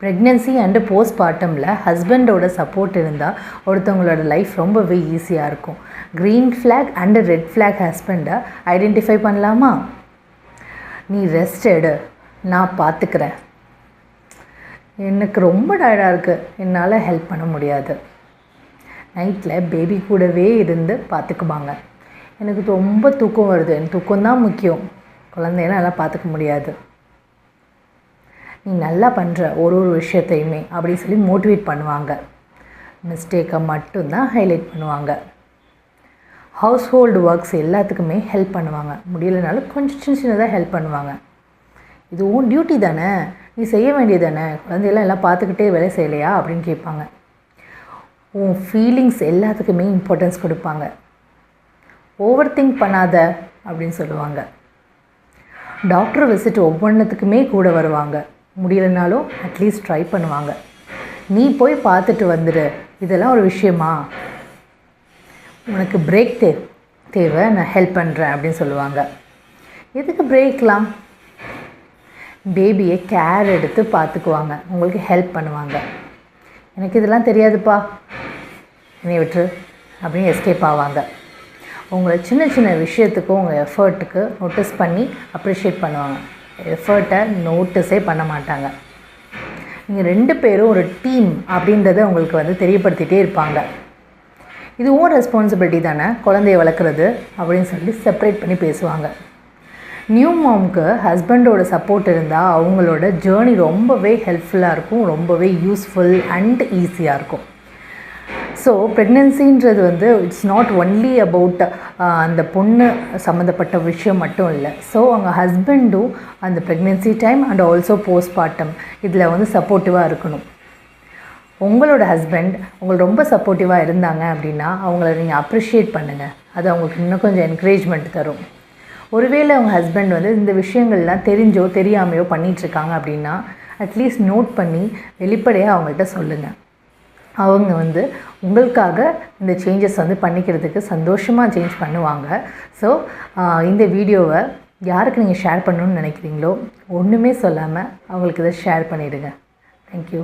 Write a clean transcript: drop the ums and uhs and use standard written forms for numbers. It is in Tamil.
ப்ரெக்னென்சி அண்டு போஸ்ட்மார்ட்டமில் ஹஸ்பண்டோட சப்போர்ட் இருந்தால் ஒருத்தவங்களோட லைஃப் ரொம்பவே ஈஸியாக இருக்கும். Green flag and red flag ஹஸ்பண்டை ஐடென்டிஃபை பண்ணலாமா? நீ ரெஸ்ட் எடு, நான் பார்த்துக்கிறேன், எனக்கு ரொம்ப டயர்டாக இருக்குது, என்னால் ஹெல்ப் பண்ண முடியாது. நைட்டில் பேபி கூடவே இருந்து பார்த்துக்குவாங்க. எனக்கு ரொம்ப தூக்கம் வருது, எனக்கு தூக்கம்தான் முக்கியம், குழந்தையெல்லாம் நல்லா பார்த்துக்க முடியாது, நீ நல்லா பண்ணுற ஒரு விஷயத்தையுமே அப்படின்னு சொல்லி மோட்டிவேட் பண்ணுவாங்க. மிஸ்டேக்கை மட்டும்தான் ஹைலைட் பண்ணுவாங்க. ஹவுஸ் ஹோல்டு ஒர்க்ஸ் எல்லாத்துக்குமே ஹெல்ப் பண்ணுவாங்க. முடியலைனாலும் கொஞ்சம் சின்னதாக ஹெல்ப் பண்ணுவாங்க. இது உன் டியூட்டி தானே, நீ செய்ய வேண்டியது தானே, குழந்தையெல்லாம் எல்லாம் பார்த்துக்கிட்டே வேலை செய்யலையா அப்படின்னு கேட்பாங்க. உன் ஃபீலிங்ஸ் எல்லாத்துக்குமே இம்பார்ட்டன்ஸ் கொடுப்பாங்க. ஓவர் திங்க் பண்ணாத அப்படின்னு சொல்லுவாங்க. டாக்டர் விசிட் ஒவ்வொன்றுத்துக்குமே கூட வருவாங்க. முடியலைனாலும் அட்லீஸ்ட் ட்ரை பண்ணுவாங்க. நீ போய் பார்த்துட்டு வந்துடு, இதெல்லாம் ஒரு விஷயமா, உனக்கு பிரேக் தேவை, நான் ஹெல்ப் பண்ணுறேன் அப்படின்னு சொல்லுவாங்க. எதுக்கு பிரேக்லாம்? பேபியை கேர் எடுத்து பார்த்துக்குவாங்க, உங்களுக்கு ஹெல்ப் பண்ணுவாங்க. எனக்கு இதெல்லாம் தெரியாதுப்பா, என்னை விட்டுரு அப்படின்னு எஸ்கேப் ஆவாங்க. உங்களை சின்ன சின்ன விஷயத்துக்கும் உங்கள் எஃபர்ட்டுக்கு நோட்டீஸ் பண்ணி அப்ரிஷியேட் பண்ணுவாங்க. எஃபர்ட்டை நோட்டீஸே பண்ண மாட்டாங்க. நீங்கள் 2 பேரும் ஒரு டீம் அப்படின்றத உங்களுக்கு தெரியப்படுத்திகிட்டே இருப்பாங்க. இதுவும் ரெஸ்பான்சிபிலிட்டி தானே குழந்தைய வளர்க்குறது அப்படின்னு சொல்லி செப்பரேட் பண்ணி பேசுவாங்க. நியூ மாம்க்கு ஹஸ்பண்டோட சப்போர்ட் இருந்தால் அவங்களோட ஜேர்னி ரொம்பவே ஹெல்ப்ஃபுல்லாக இருக்கும், ரொம்பவே யூஸ்ஃபுல் அண்ட் ஈஸியாக இருக்கும். ஸோ ப்ரெக்னென்சின்றது இட்ஸ் நாட் ஒன்லி அபவுட் அந்த பொண்ணு சம்மந்தப்பட்ட விஷயம் மட்டும் இல்லை. ஸோ அவங்க ஹஸ்பண்டும் அந்த pregnancy time and also postmortem இதில் சப்போர்ட்டிவாக இருக்கணும். உங்களோட ஹஸ்பண்ட் உங்களுக்கு ரொம்ப சப்போர்ட்டிவாக இருந்தாங்க அப்படின்னா அவங்கள நீங்கள் அப்ரிஷியேட் பண்ணுங்கள். அது அவங்களுக்கு இன்னும் கொஞ்சம் என்கரேஜ்மெண்ட் தரும். ஒருவேளை அவங்க ஹஸ்பண்ட் இந்த விஷயங்கள்லாம் தெரிஞ்சோ தெரியாமையோ பண்ணிகிட்ருக்காங்க அப்படின்னா அட்லீஸ்ட் நோட் பண்ணி வெளிப்படையாக அவங்கள்ட்ட சொல்லுங்கள். அவங்க உங்களுக்காக இந்த சேஞ்சஸ் பண்ணிக்கிறதுக்கு சந்தோஷமாக சேஞ்ச் பண்ணுவாங்க. ஸோ இந்த வீடியோவை யாருக்கு நீங்கள் ஷேர் பண்ணணுன்னு நினைக்கிறீங்களோ ஒன்றுமே சொல்லாமல் அவங்களுக்கு இதை ஷேர் பண்ணிவிடுங்க. தேங்க்யூ.